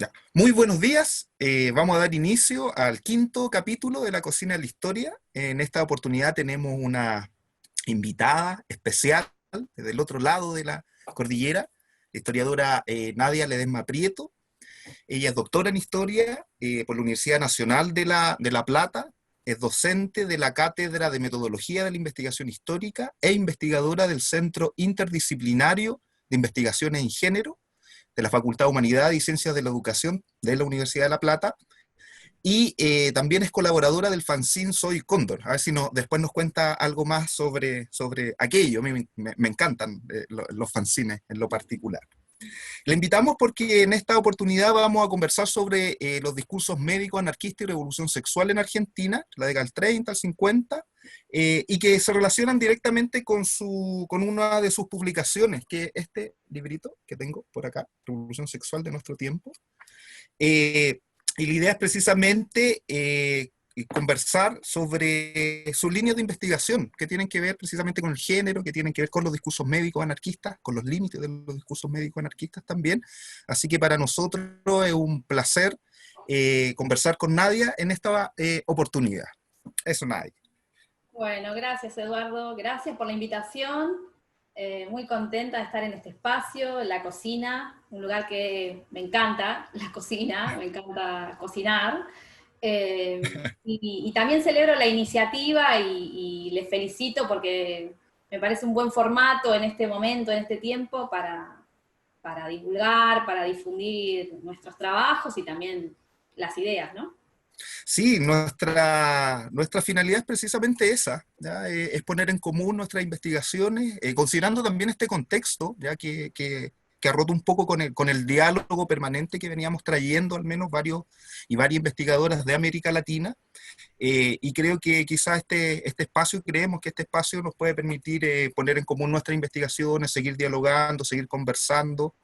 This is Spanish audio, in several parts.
Ya. Muy buenos días. Vamos a dar inicio al quinto capítulo de La Cocina de la Historia. En esta oportunidad tenemos una invitada especial desde el otro lado de la cordillera, la historiadora Nadia Ledesma Prieto. Ella es doctora en Historia por la Universidad Nacional de La Plata, es docente de la Cátedra de Metodología de la Investigación Histórica e investigadora del Centro Interdisciplinario de Investigaciones en Género de la Facultad de Humanidad y Ciencias de la Educación de la Universidad de La Plata, y también es colaboradora del fanzine Soy Cóndor. A ver si después nos cuenta algo más sobre aquello. A mí me encantan los fanzines en lo particular. Le invitamos porque en esta oportunidad vamos a conversar sobre los discursos médicos anarquistas y revolución sexual en Argentina, la década del 30, al 50, y que se relacionan directamente con una de sus publicaciones, que es este librito que tengo por acá, Revolución Sexual de Nuestro Tiempo. Y la idea es precisamente conversar sobre sus líneas de investigación, que tienen que ver precisamente con el género, que tienen que ver con los discursos médicos anarquistas, con los límites de los discursos médicos anarquistas también. Así que para nosotros es un placer conversar con Nadia en esta oportunidad. Eso, Nadia. Bueno, gracias Eduardo, gracias por la invitación. Muy contenta de estar en este espacio, en la cocina, un lugar que me encanta, la cocina, me encanta cocinar. Y también celebro la iniciativa y les felicito porque me parece un buen formato en este momento, en este tiempo, para divulgar, para difundir nuestros trabajos y también las ideas, ¿no? Sí, nuestra finalidad es precisamente esa, ¿ya? Es poner en común nuestras investigaciones, considerando también este contexto, ya que ha roto un poco con el diálogo permanente que veníamos trayendo, al menos varios y varias investigadoras de América Latina, y creo que quizás creemos que este espacio nos puede permitir poner en común nuestras investigaciones, seguir dialogando, seguir conversando,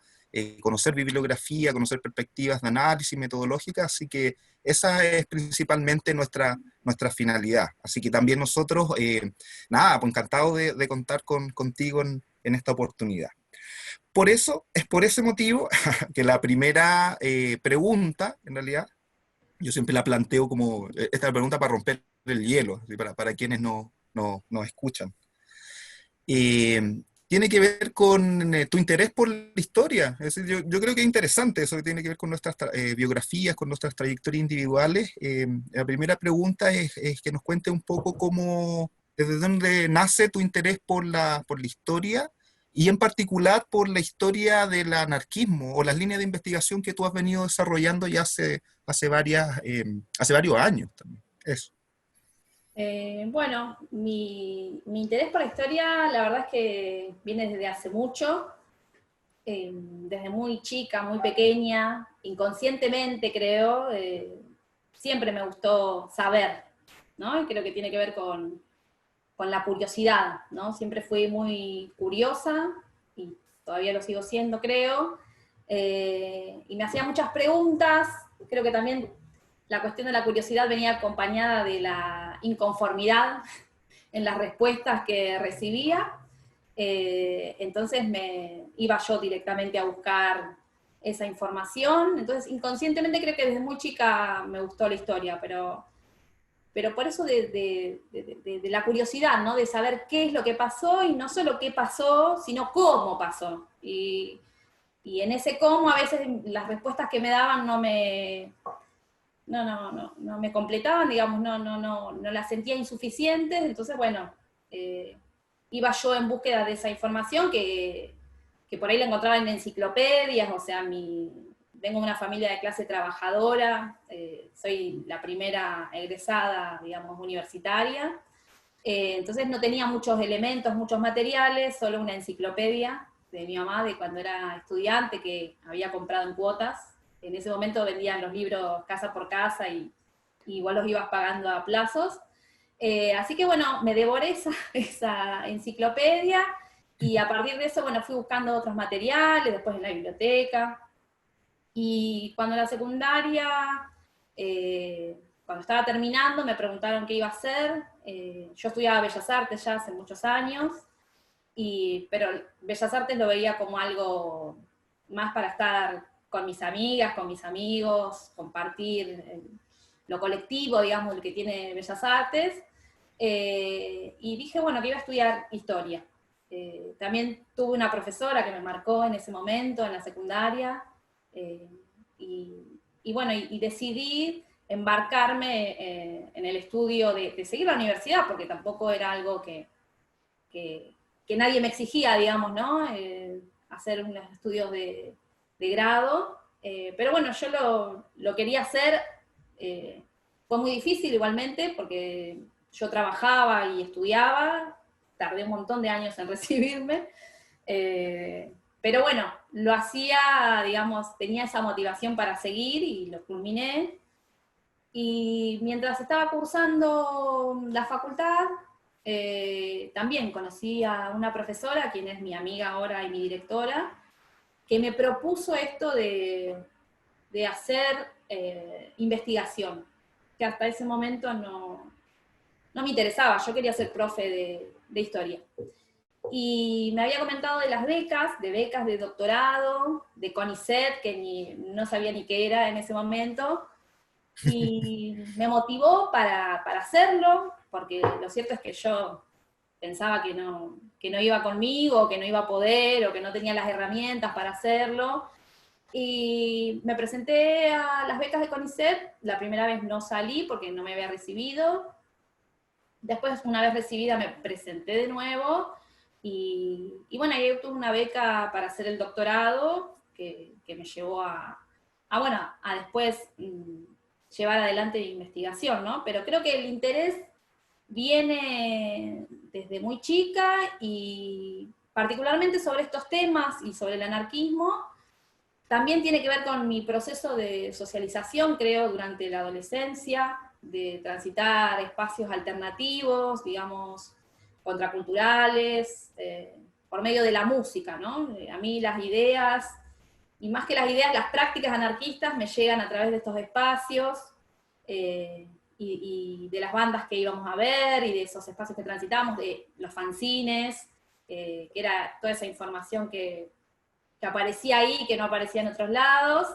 conocer bibliografía, conocer perspectivas de análisis metodológicas, así que esa es principalmente nuestra finalidad. Así que también nosotros, nada, pues encantados de contar contigo en esta oportunidad. Es por ese motivo que la primera pregunta, en realidad, yo siempre la planteo como esta pregunta para romper el hielo, ¿sí? Para quienes nos escuchan. Tiene que ver con tu interés por la historia. Es decir, yo creo que es interesante eso que tiene que ver con nuestras biografías, con nuestras trayectorias individuales. La primera pregunta es que nos cuente un poco desde dónde nace tu interés por la historia y en particular por la historia del anarquismo o las líneas de investigación que tú has venido desarrollando ya hace varios años también. Eso. Bueno, mi interés por la historia, la verdad es que viene desde hace mucho, desde muy chica, muy pequeña, inconscientemente creo, siempre me gustó saber, ¿no? Y creo que tiene que ver con la curiosidad, ¿no? Siempre fui muy curiosa y todavía lo sigo siendo, creo, y me hacía muchas preguntas, creo que también la cuestión de la curiosidad venía acompañada de la inconformidad en las respuestas que recibía, entonces me iba yo directamente a buscar esa información, entonces inconscientemente creo que desde muy chica me gustó la historia, pero por eso de la curiosidad, ¿no? De saber qué es lo que pasó, y no solo qué pasó, sino cómo pasó. Y en ese cómo a veces las respuestas que me daban no me completaban, digamos, no las sentía insuficientes, entonces, bueno, iba yo en búsqueda de esa información que por ahí la encontraba en enciclopedias, o sea, vengo de una familia de clase trabajadora, soy la primera egresada, digamos, universitaria, entonces no tenía muchos elementos, muchos materiales, solo una enciclopedia de mi mamá de cuando era estudiante que había comprado en cuotas. En ese momento vendían los libros casa por casa y igual los ibas pagando a plazos. Así que bueno, me devoré esa enciclopedia y a partir de eso, bueno, fui buscando otros materiales, después en la biblioteca. Y cuando en la secundaria, cuando estaba terminando, me preguntaron qué iba a hacer. Yo estudiaba Bellas Artes ya hace muchos años, pero Bellas Artes lo veía como algo más para estar con mis amigas, con mis amigos, compartir lo colectivo, digamos, lo que tiene Bellas Artes. Y dije, bueno, que iba a estudiar historia. También tuve una profesora que me marcó en ese momento, en la secundaria, eh, y bueno, y decidí embarcarme en el estudio de seguir la universidad, porque tampoco era algo que nadie me exigía, digamos, ¿no? Hacer unos estudios de grado, pero bueno, yo lo quería hacer, fue muy difícil igualmente, porque yo trabajaba y estudiaba, tardé un montón de años en recibirme, pero bueno, lo hacía, digamos, tenía esa motivación para seguir y lo culminé. Y mientras estaba cursando la facultad, también conocí a una profesora, quien es mi amiga ahora y mi directora, que me propuso esto de hacer investigación, que hasta ese momento no me interesaba, yo quería ser profe de historia. Y me había comentado de becas de doctorado, de CONICET, que no sabía ni qué era en ese momento, y me motivó para hacerlo, porque lo cierto es que yo pensaba que no iba conmigo, que no iba a poder, o que no tenía las herramientas para hacerlo. Y me presenté a las becas de CONICET, la primera vez no salí porque no me había recibido. Después, una vez recibida, me presenté de nuevo, y bueno, ahí obtuve una beca para hacer el doctorado, que me llevó bueno, a después llevar adelante mi investigación, ¿no? Pero creo que el interés viene desde muy chica, y particularmente sobre estos temas y sobre el anarquismo, también tiene que ver con mi proceso de socialización, creo, durante la adolescencia, de transitar espacios alternativos, digamos, contraculturales, por medio de la música, ¿no? A mí las ideas, y más que las ideas, las prácticas anarquistas me llegan a través de estos espacios, y de las bandas que íbamos a ver, y de esos espacios que transitamos, de los fanzines, que era toda esa información que aparecía ahí y que no aparecía en otros lados,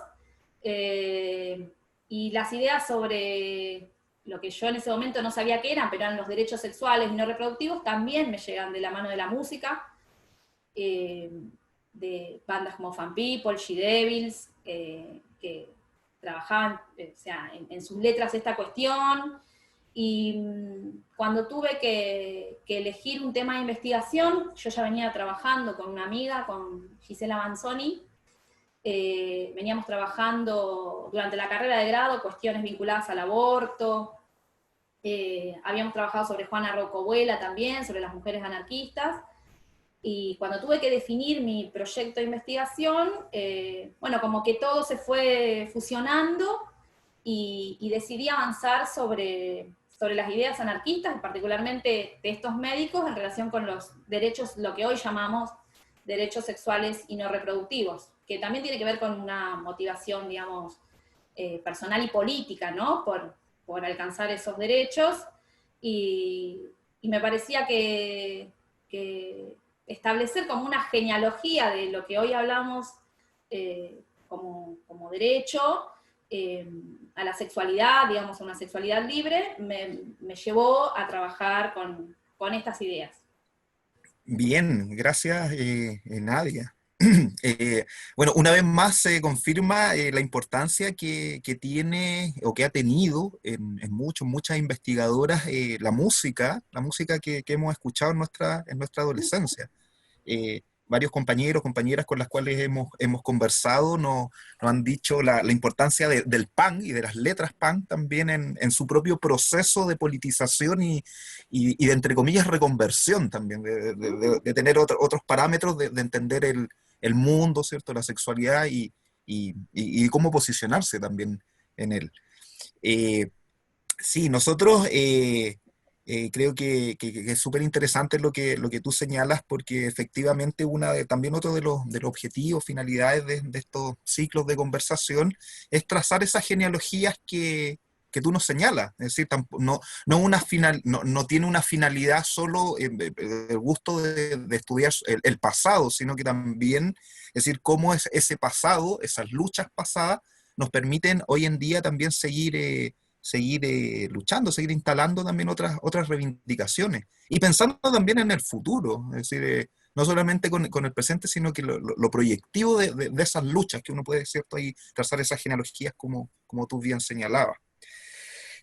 y las ideas sobre lo que yo en ese momento no sabía qué eran, pero eran los derechos sexuales y no reproductivos, también me llegan de la mano de la música, eh, de bandas como Fan People, She Devils, que trabajaban, o sea, en sus letras esta cuestión. Y cuando tuve que elegir un tema de investigación, yo ya venía trabajando con una amiga, con Gisela Manzoni, veníamos trabajando durante la carrera de grado cuestiones vinculadas al aborto, habíamos trabajado sobre Juana Rocobuela también, sobre las mujeres anarquistas, y cuando tuve que definir mi proyecto de investigación, bueno, como que todo se fue fusionando, y decidí avanzar sobre las ideas anarquistas, particularmente de estos médicos, en relación con los derechos, lo que hoy llamamos derechos sexuales y no reproductivos, que también tiene que ver con una motivación, digamos, personal y política, ¿no? Por alcanzar esos derechos, y me parecía que establecer como una genealogía de lo que hoy hablamos como derecho, a la sexualidad, digamos, a una sexualidad libre, me llevó a trabajar con estas ideas. Bien, gracias, Nadia. Bueno, una vez más se confirma la importancia que tiene o que ha tenido en muchas investigadoras la música que hemos escuchado en nuestra adolescencia. Varios compañeros, compañeras con las cuales hemos conversado nos han dicho la importancia del punk y de las letras punk también en su propio proceso de politización y de, entre comillas, reconversión también, de tener otros parámetros, de entender el mundo, ¿cierto? La sexualidad y cómo posicionarse también en él. Eh, Sí, nosotros creo que es súper interesante lo que tú señalas, porque efectivamente también otro de los objetivos, finalidades de estos ciclos de conversación es trazar esas genealogías que que tú nos señalas. Es decir, no tiene una finalidad solo el gusto de estudiar el pasado, sino que también, es decir, cómo es ese pasado, esas luchas pasadas, nos permiten hoy en día también seguir luchando, seguir instalando también otras reivindicaciones. Y pensando también en el futuro, es decir, no solamente con el presente, sino que lo proyectivo de esas luchas que uno puede, ¿cierto?, ahí trazar esas genealogías como tú bien señalabas.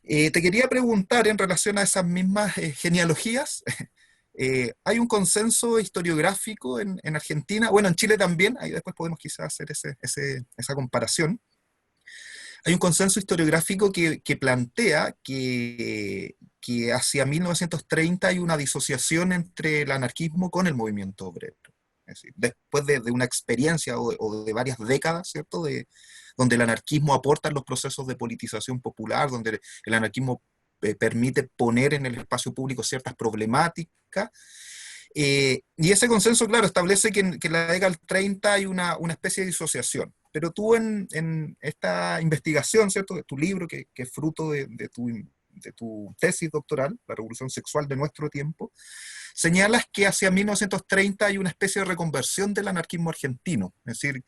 Te quería preguntar en relación a esas mismas genealogías. ¿Hay un consenso historiográfico en Argentina? Bueno, en Chile también, ahí después podemos quizás hacer esa comparación. Hay un consenso historiográfico que plantea que hacia 1930 hay una disociación entre el anarquismo con el movimiento obrero. Es decir, después de una experiencia o de varias décadas, ¿cierto?, donde el anarquismo aporta en los procesos de politización popular, donde el anarquismo permite poner en el espacio público ciertas problemáticas. Y ese consenso, claro, establece que en la década del 30 hay una especie de disociación. Pero tú en esta investigación, ¿cierto?, de tu libro, que es fruto de tu tesis doctoral, La revolución sexual de nuestro tiempo, señalas que hacia 1930 hay una especie de reconversión del anarquismo argentino, es decir,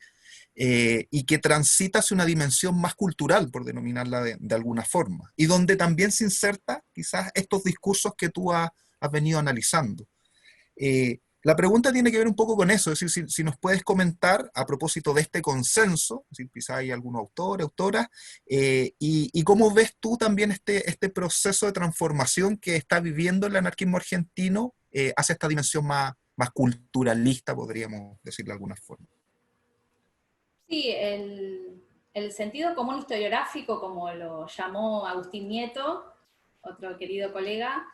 y que transita hacia una dimensión más cultural, por denominarla de alguna forma, y donde también se inserta quizás estos discursos que tú has venido analizando. La pregunta tiene que ver un poco con eso, es decir, si nos puedes comentar a propósito de este consenso, es decir, quizá hay algún autor, autora, y cómo ves tú también este proceso de transformación que está viviendo el anarquismo argentino hacia esta dimensión más culturalista, podríamos decirlo de alguna forma. Sí, el sentido común historiográfico, como lo llamó Agustín Nieto, otro querido colega,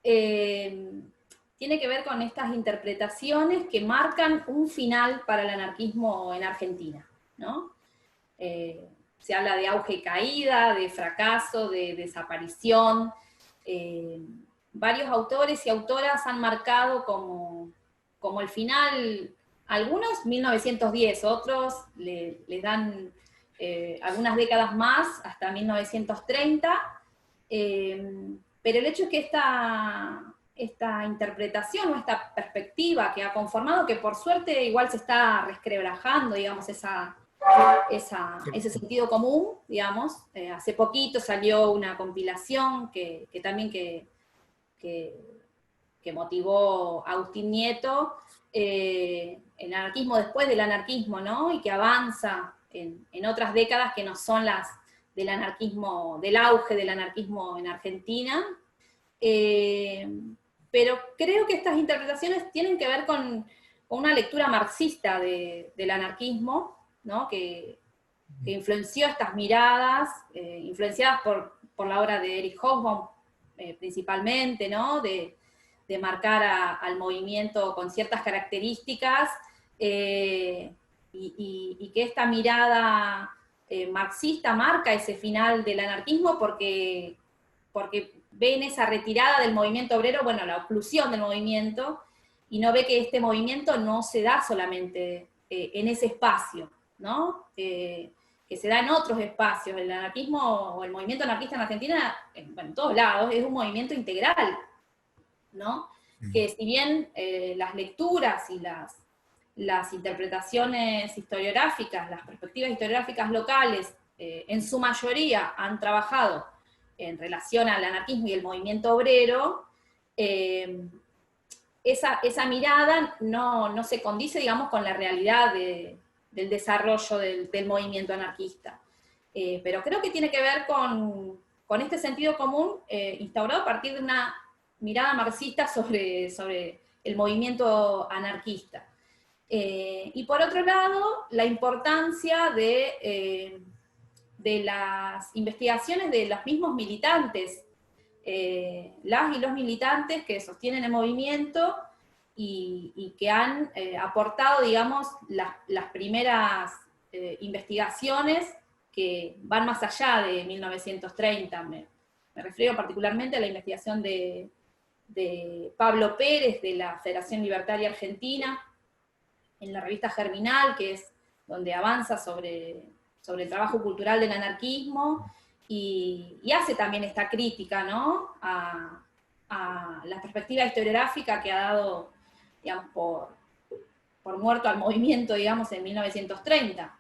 tiene que ver con estas interpretaciones que marcan un final para el anarquismo en Argentina, ¿no? Se habla de auge y caída, de fracaso, de desaparición. Varios autores y autoras han marcado como el final, algunos 1910, otros les dan algunas décadas más, hasta 1930, pero el hecho es que esta interpretación o esta perspectiva que ha conformado, que por suerte igual se está resquebrajando, digamos, ese sentido común, digamos. Hace poquito salió una compilación que también que motivó Agustín Nieto, el anarquismo después del anarquismo, ¿no? Y que avanza en otras décadas que no son las del anarquismo, del auge del anarquismo en Argentina. Pero creo que estas interpretaciones tienen que ver con una lectura marxista del anarquismo, ¿no? Que influenció estas miradas, influenciadas por la obra de Erich Hobsbawm principalmente, ¿no? De marcar al movimiento con ciertas características, y que esta mirada marxista marca ese final del anarquismo porque ve en esa retirada del movimiento obrero, bueno, la oclusión del movimiento, y no ve que este movimiento no se da solamente en ese espacio, ¿no? Que se da en otros espacios. El anarquismo o el movimiento anarquista en Argentina, en todos lados, es un movimiento integral, ¿no? Que si bien las lecturas y las interpretaciones historiográficas, las perspectivas historiográficas locales, en su mayoría han trabajado en relación al anarquismo y el movimiento obrero, esa mirada no se condice, digamos, con la realidad del desarrollo del movimiento anarquista. Pero creo que tiene que ver con este sentido común instaurado a partir de una mirada marxista sobre el movimiento anarquista. Y por otro lado, la importancia de las investigaciones de los mismos militantes, las y los militantes que sostienen el movimiento y que han aportado, digamos, las primeras investigaciones que van más allá de 1930. Me refiero particularmente a la investigación de Pablo Pérez, de la Federación Libertaria Argentina, en la revista Germinal, que es donde avanza sobre el trabajo cultural del anarquismo, y hace también esta crítica, ¿no? A la perspectiva historiográfica que ha dado, digamos, por muerto al movimiento, digamos, en 1930.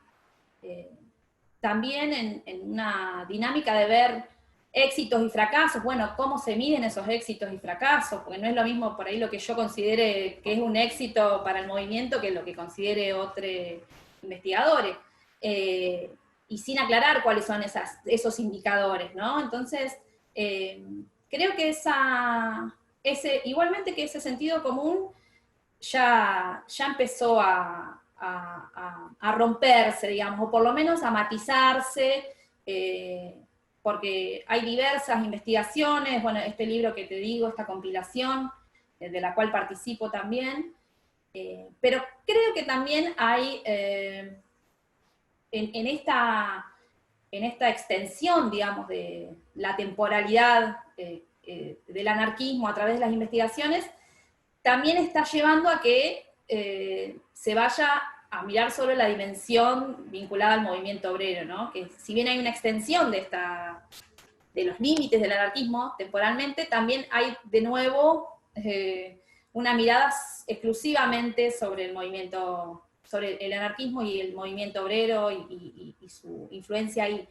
También en una dinámica de ver éxitos y fracasos, bueno, cómo se miden esos éxitos y fracasos, porque no es lo mismo por ahí lo que yo considere que es un éxito para el movimiento que lo que considere otros investigadores, y sin aclarar cuáles son esos indicadores, ¿no? Entonces, creo que igualmente que ese sentido común ya empezó a romperse, digamos, o por lo menos a matizarse, porque hay diversas investigaciones, bueno, este libro que te digo, esta compilación, de la cual participo también, pero creo que también hay, en esta extensión, digamos, de la temporalidad del anarquismo a través de las investigaciones, también está llevando a que se vaya a mirar solo la dimensión vinculada al movimiento obrero, ¿no? Que si bien hay una extensión de los límites del anarquismo temporalmente, también hay de nuevo una mirada exclusivamente sobre el movimiento, sobre el anarquismo y el movimiento obrero y su influencia ahí.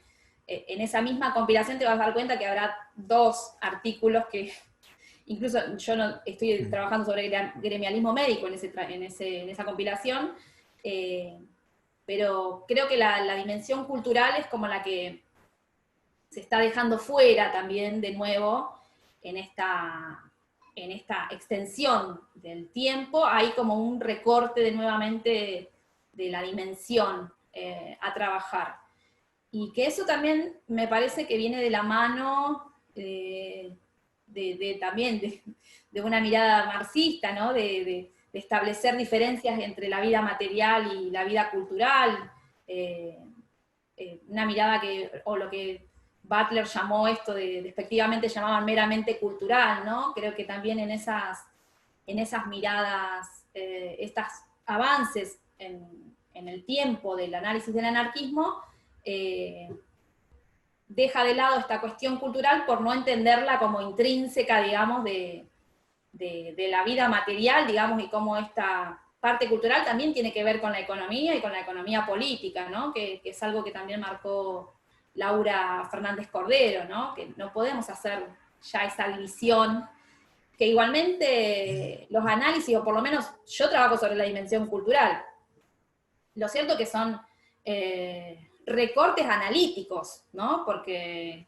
En esa misma compilación te vas a dar cuenta que habrá 2 artículos que incluso yo no estoy trabajando sobre gremialismo médico en esa compilación, pero creo que la dimensión cultural es como la que se está dejando fuera también de nuevo en esta extensión del tiempo. Hay como un recorte nuevamente de la dimensión a trabajar. Y que eso también me parece que viene de la mano también de una mirada marxista, ¿no? De establecer diferencias entre la vida material y la vida cultural, una mirada o lo que Butler llamó esto despectivamente llamaban meramente cultural, ¿no? Creo que también en esas miradas, estos avances en el tiempo del análisis del anarquismo, deja de lado esta cuestión cultural por no entenderla como intrínseca, digamos, de la vida material, digamos, y cómo esta parte cultural también tiene que ver con la economía y con la economía política, ¿no? Que es algo que también marcó Laura Fernández Cordero, ¿no? Que no podemos hacer ya esa división, que igualmente los análisis, o por lo menos yo trabajo sobre la dimensión cultural. Lo cierto que son recortes analíticos, ¿no? Porque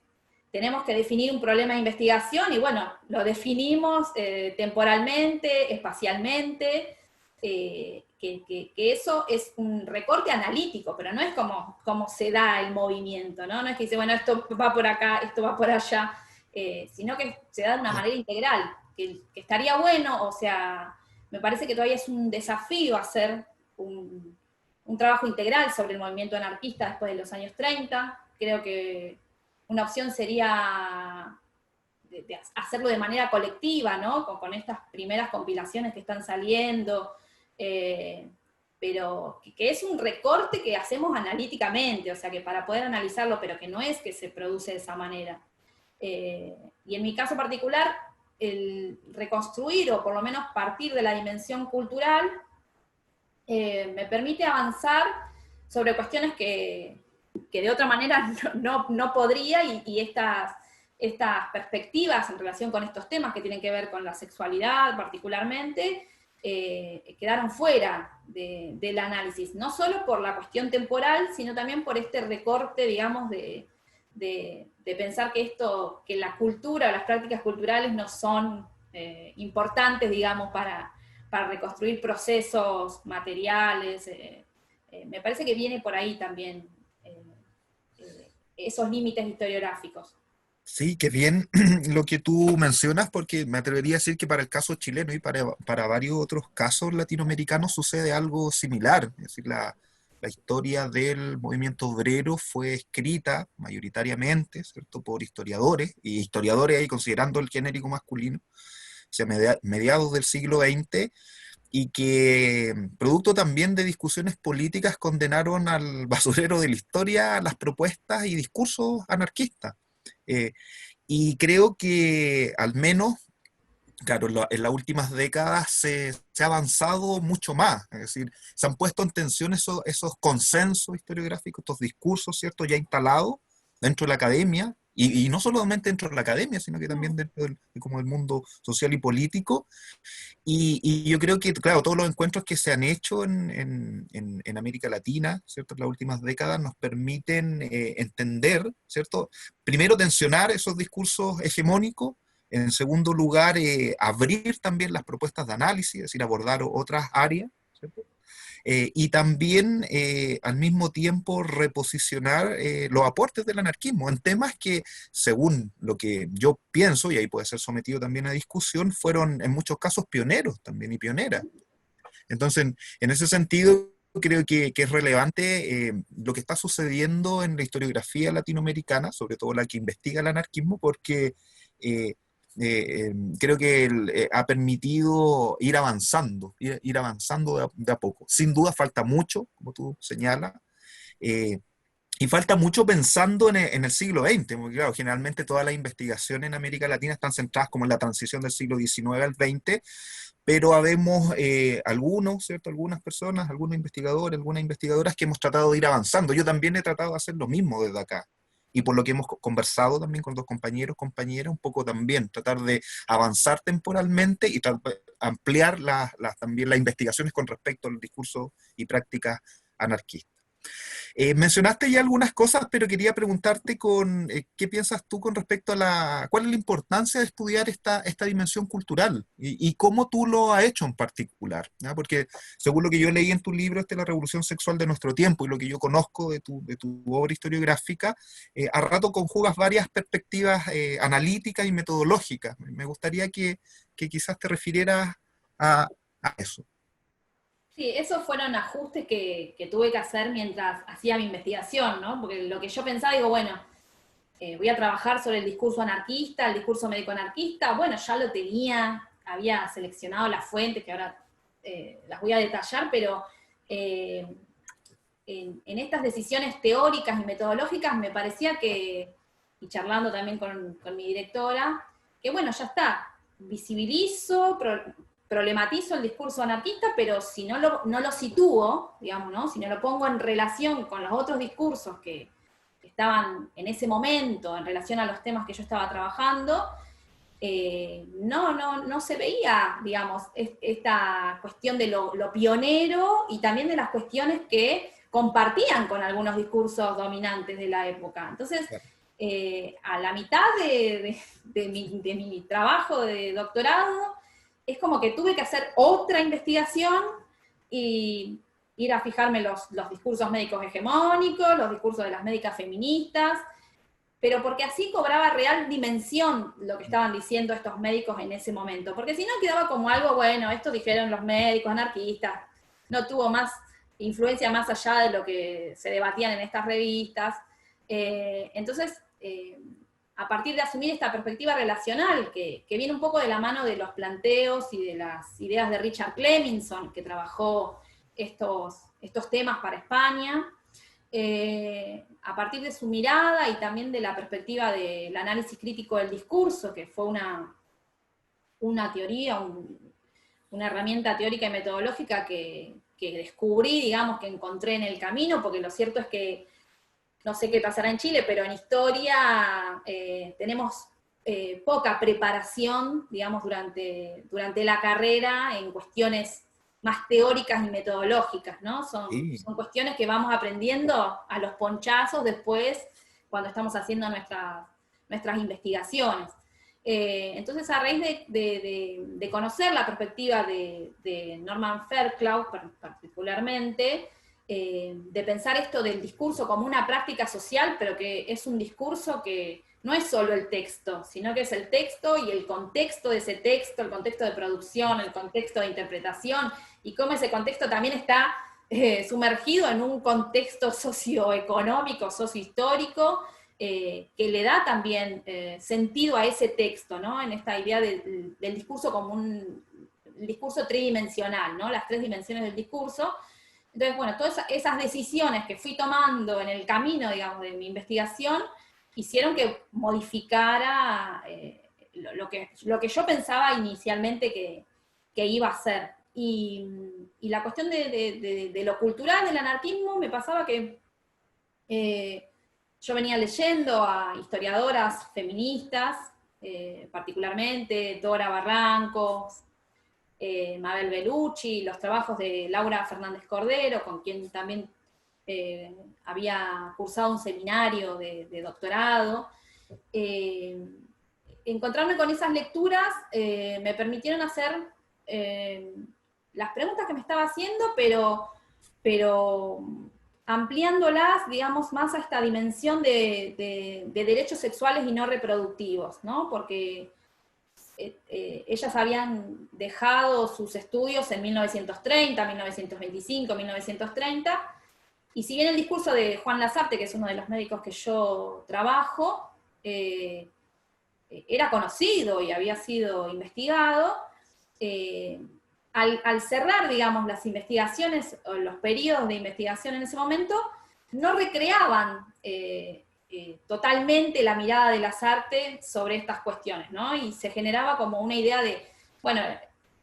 tenemos que definir un problema de investigación y bueno, lo definimos temporalmente, espacialmente, que eso es un recorte analítico, pero no es como se da el movimiento, ¿no? No es que dice, bueno, esto va por acá, esto va por allá, sino que se da de una manera integral, que estaría bueno, o sea, me parece que todavía es un desafío hacer un trabajo integral sobre el movimiento anarquista después de los años 30, creo que una opción sería de hacerlo de manera colectiva, ¿no? Con estas primeras compilaciones que están saliendo, pero que es un recorte que hacemos analíticamente, o sea, que para poder analizarlo, pero que no es que se produce de esa manera. Y en mi caso particular, el reconstruir, o por lo menos partir de la dimensión cultural, me permite avanzar sobre cuestiones que de otra manera no podría, y estas perspectivas en relación con estos temas que tienen que ver con la sexualidad particularmente, quedaron fuera del análisis, no solo por la cuestión temporal, sino también por este recorte, digamos, de pensar que la cultura o las prácticas culturales no son importantes, digamos, para reconstruir procesos materiales. Me parece que viene por ahí también esos límites historiográficos. Sí, qué bien lo que tú mencionas, porque me atrevería a decir que para el caso chileno y para varios otros casos latinoamericanos sucede algo similar. Es decir, la historia del movimiento obrero fue escrita mayoritariamente, ¿cierto?, por historiadores, y historiadores ahí considerando el genérico masculino, o sea, mediados del siglo XX, y que, producto también de discusiones políticas, condenaron al basurero de la historia las propuestas y discursos anarquistas. Eh, y creo que al menos, claro, en las últimas décadas se ha avanzado mucho más, es decir, se han puesto en tensión esos consensos historiográficos, estos discursos, ¿cierto?, ya instalados dentro de la academia, y no solamente dentro de la academia, sino que también dentro como del mundo social y político, y yo creo que, claro, todos los encuentros que se han hecho en América Latina, ¿cierto?, en las últimas décadas nos permiten entender, ¿cierto?, primero tensionar esos discursos hegemónicos, en segundo lugar, abrir también las propuestas de análisis, es decir, abordar otras áreas, ¿cierto? Y también al mismo tiempo reposicionar los aportes del anarquismo en temas que, según lo que yo pienso, y ahí puede ser sometido también a discusión, fueron en muchos casos pioneros también y pioneras. Entonces, en ese sentido, creo que es relevante lo que está sucediendo en la historiografía latinoamericana, sobre todo la que investiga el anarquismo, porque eh, creo que ha permitido ir avanzando de a poco. Sin duda falta mucho, como tú señalas, eh, y falta mucho pensando en el siglo XX, porque claro, generalmente todas las investigaciones en América Latina están centradas como en la transición del siglo XIX al XX, pero habemos algunos, ¿cierto? Algunas personas, algunos investigadores, algunas investigadoras que hemos tratado de ir avanzando. Yo también he tratado de hacer lo mismo desde acá. Y por lo que hemos conversado también con dos compañeros, compañeras, un poco también tratar de avanzar temporalmente y ampliar también las investigaciones con respecto al discurso y prácticas anarquistas. Mencionaste ya algunas cosas, pero quería preguntarte qué piensas tú con respecto a cuál es la importancia de estudiar esta dimensión cultural y cómo tú lo has hecho en particular, ¿ya? Porque según lo que yo leí en tu libro, La revolución sexual de nuestro tiempo, y lo que yo conozco de tu obra historiográfica, a rato conjugas varias perspectivas analíticas y metodológicas. Me gustaría que quizás te refirieras a eso. Sí, esos fueron ajustes que tuve que hacer mientras hacía mi investigación, ¿no? Porque lo que yo pensaba, digo, bueno, voy a trabajar sobre el discurso anarquista, el discurso médico-anarquista, bueno, ya lo tenía, había seleccionado las fuentes, que ahora las voy a detallar, pero eh, en estas decisiones teóricas y metodológicas me parecía que, y charlando también con mi directora, que bueno, ya está, visibilizo, problematizo el discurso anarquista, pero si no lo sitúo, digamos, ¿no? Si no lo pongo en relación con los otros discursos que estaban en ese momento en relación a los temas que yo estaba trabajando, no se veía, digamos, esta cuestión de lo pionero y también de las cuestiones que compartían con algunos discursos dominantes de la época. Entonces, a la mitad de mi trabajo de doctorado, es como que tuve que hacer otra investigación y ir a fijarme los discursos médicos hegemónicos, los discursos de las médicas feministas, pero porque así cobraba real dimensión lo que estaban diciendo estos médicos en ese momento, porque si no quedaba como algo, bueno, esto dijeron los médicos anarquistas, no tuvo más influencia más allá de lo que se debatían en estas revistas. Entonces, a partir de asumir esta perspectiva relacional, que viene un poco de la mano de los planteos y de las ideas de Richard Cleminson, que trabajó estos temas para España, a partir de su mirada y también de la perspectiva del análisis crítico del discurso, que fue una teoría, una herramienta teórica y metodológica que descubrí, digamos, que encontré en el camino, porque lo cierto es que, no sé qué pasará en Chile, pero en historia tenemos poca preparación, digamos, durante la carrera en cuestiones más teóricas y metodológicas, ¿no? Sí. Son cuestiones que vamos aprendiendo a los ponchazos después, cuando estamos haciendo nuestras investigaciones. Entonces, a raíz de conocer la perspectiva de Norman Fairclough particularmente, de pensar esto del discurso como una práctica social, pero que es un discurso que no es solo el texto, sino que es el texto y el contexto de ese texto, el contexto de producción, el contexto de interpretación, y cómo ese contexto también está sumergido en un contexto socioeconómico, sociohistórico, que le da también sentido a ese texto, ¿no? En esta idea del discurso como un discurso tridimensional, ¿no? Las tres dimensiones del discurso. Entonces, bueno, todas esas decisiones que fui tomando en el camino, digamos, de mi investigación, hicieron que modificara lo que yo pensaba inicialmente que iba a ser. Y la cuestión de lo cultural del anarquismo me pasaba que yo venía leyendo a historiadoras feministas, particularmente Dora Barrancos, Mabel Bellucci, los trabajos de Laura Fernández Cordero, con quien también había cursado un seminario de doctorado. Encontrarme con esas lecturas me permitieron hacer las preguntas que me estaba haciendo, pero ampliándolas, digamos, más a esta dimensión de derechos sexuales y no reproductivos, ¿no? Porque ellas habían dejado sus estudios en 1930, 1925, 1930, y si bien el discurso de Juan Lasarte, que es uno de los médicos que yo trabajo, era conocido y había sido investigado, al cerrar, digamos, las investigaciones, o los periodos de investigación en ese momento, no recreaban totalmente la mirada de Lasarte sobre estas cuestiones, ¿no? Y se generaba como una idea de, bueno,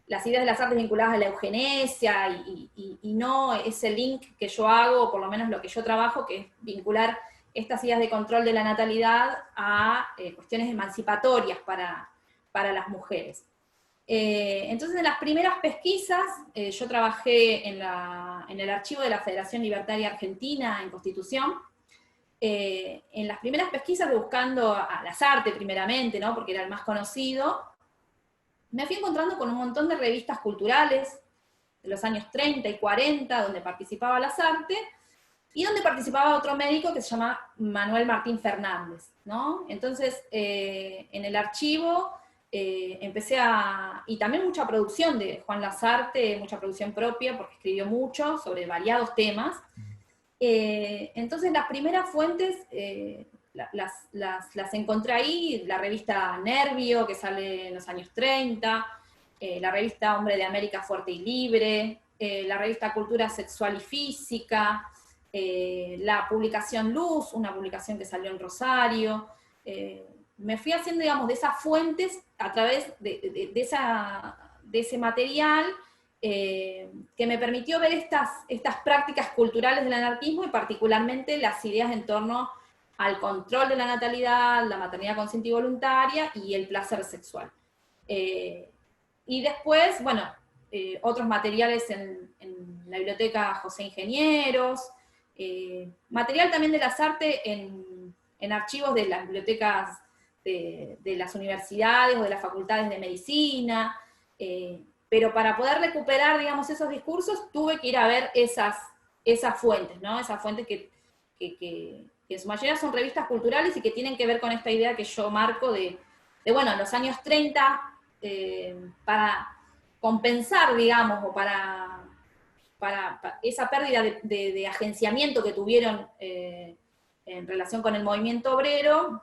las ideas de Lasarte vinculadas a la eugenesia, y no ese link que yo hago, o por lo menos lo que yo trabajo, que es vincular estas ideas de control de la natalidad a cuestiones emancipatorias para las mujeres. Entonces, en las primeras pesquisas, yo trabajé en el archivo de la Federación Libertaria Argentina, en Constitución. En las primeras pesquisas, buscando a Lasarte primeramente, ¿no? Porque era el más conocido, me fui encontrando con un montón de revistas culturales de los años 30 y 40, donde participaba Lasarte, y donde participaba otro médico que se llama Manuel Martín Fernández, ¿no? Entonces, en el archivo empecé y también mucha producción de Juan Lasarte, mucha producción propia, porque escribió mucho sobre variados temas. Entonces las primeras fuentes las encontré ahí, la revista Nervio, que sale en los años 30, la revista Hombre de América Fuerte y Libre, la revista Cultura Sexual y Física, la publicación Luz, una publicación que salió en Rosario. Me fui haciendo, digamos, de esas fuentes a través de ese material, que me permitió ver estas prácticas culturales del anarquismo, y particularmente las ideas en torno al control de la natalidad, la maternidad consciente y voluntaria, y el placer sexual. Y después, bueno, otros materiales en la biblioteca José Ingenieros, material también de Lasarte en archivos de las bibliotecas de las universidades o de las facultades de medicina, pero para poder recuperar, digamos, esos discursos, tuve que ir a ver esas fuentes, ¿no? Esas fuentes que en su mayoría son revistas culturales y que tienen que ver con esta idea que yo marco bueno, en los años 30, para compensar, digamos, o para esa pérdida de agenciamiento que tuvieron en relación con el movimiento obrero,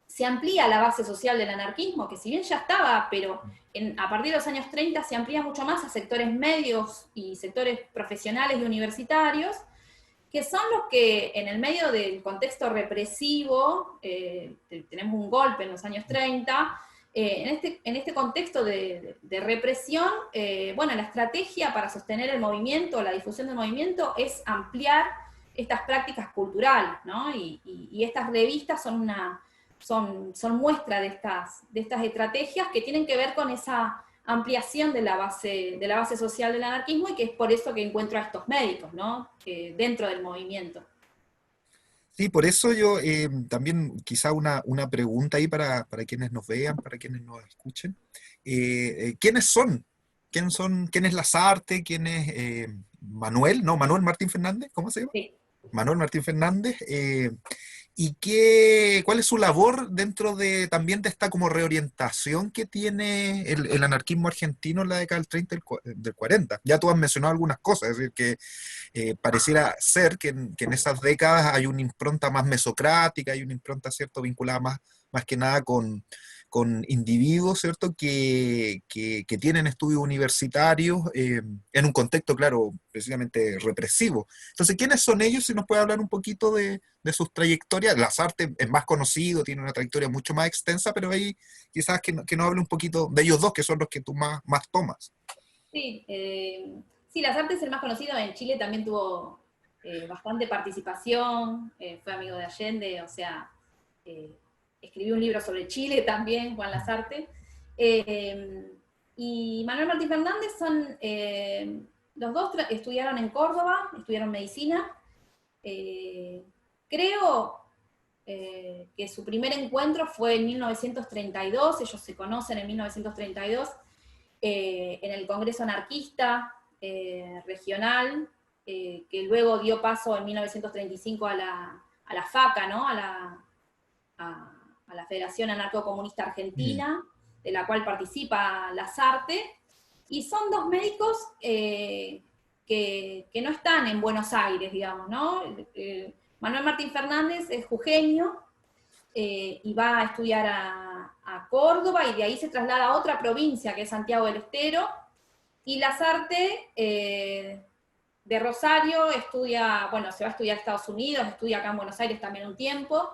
se amplía la base social del anarquismo, que si bien ya estaba, pero a partir de los años 30 se amplía mucho más a sectores medios y sectores profesionales y universitarios, que son los que en el medio del contexto represivo, tenemos un golpe en los años 30, en este contexto de represión, bueno, la estrategia para sostener el movimiento, la difusión del movimiento, es ampliar estas prácticas culturales, ¿no? Y estas revistas son muestra de estas estrategias que tienen que ver con esa ampliación de la base social del anarquismo, y que es por eso que encuentro a estos médicos, ¿no? Dentro del movimiento. Sí, por eso yo también quizá una pregunta ahí para quienes nos vean, para quienes nos escuchen. ¿Quiénes son? ¿Quién es Lasarte? ¿Quién es Manuel? No, Manuel Martín Fernández, ¿cómo se llama? Sí. Manuel Martín Fernández. ¿Y cuál es su labor dentro también de esta como reorientación que tiene el anarquismo argentino en la década del 30 y del 40? Ya tú has mencionado algunas cosas, es decir, que pareciera ser que en esas décadas hay una impronta más mesocrática, hay una impronta, cierto, vinculada más que nada con individuos, ¿cierto?, que tienen estudios universitarios en un contexto, claro, precisamente represivo. Entonces, ¿quiénes son ellos? Si nos puede hablar un poquito de sus trayectorias. Lasarte es más conocido, tiene una trayectoria mucho más extensa, pero ahí quizás que nos hable un poquito de ellos dos, que son los que tú más tomas. Sí, sí, Lasarte es el más conocido. En Chile también tuvo bastante participación, fue amigo de Allende, o sea, eh, escribió un libro sobre Chile también, Juan Lasarte. Y Manuel Martín Fernández son, los dos estudiaron en Córdoba, estudiaron medicina. Creo que su primer encuentro fue en 1932, ellos se conocen en 1932, en el Congreso Anarquista Regional, que luego dio paso en 1935 a la FACA, ¿no? A la Federación Anarcocomunista Mm. Argentina, de la cual participa Lasarte, y son dos médicos que no están en Buenos Aires, digamos, ¿no? Manuel Martín Fernández es jujeño y va a estudiar a Córdoba y de ahí se traslada a otra provincia que es Santiago del Estero, y Lasarte de Rosario estudia, bueno, se va a estudiar a Estados Unidos, estudia acá en Buenos Aires también un tiempo,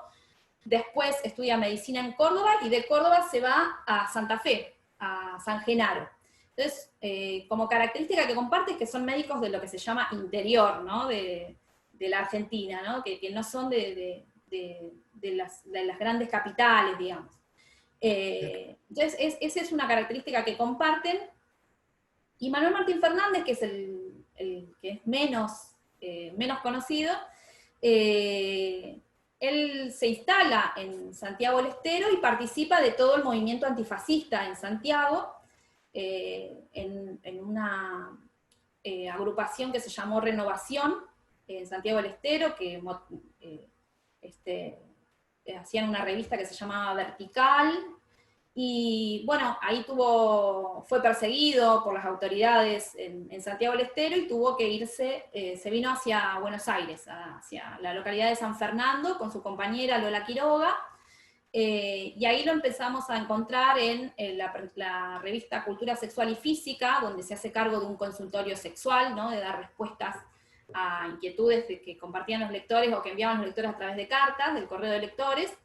después estudia medicina en Córdoba y de Córdoba se va a Santa Fe, a San Genaro. Entonces, como característica que comparte es que son médicos de lo que se llama interior, ¿no? De la Argentina, ¿no? Que no son de las grandes capitales, digamos. Entonces, esa es una característica que comparten. Y Manuel Martín Fernández, que es el que es menos conocido, eh, él se instala en Santiago del Estero y participa de todo el movimiento antifascista en Santiago, en una agrupación que se llamó Renovación en Santiago del Estero, que este, hacían una revista que se llamaba Vertical, y bueno, ahí fue perseguido por las autoridades en Santiago del Estero y tuvo que irse, se vino hacia Buenos Aires, hacia la localidad de San Fernando con su compañera Lola Quiroga, y ahí lo empezamos a encontrar en la revista Cultura Sexual y Física, donde se hace cargo de un consultorio sexual, ¿no? De dar respuestas a inquietudes que compartían los lectores o que enviaban los lectores a través de cartas, del correo de lectores.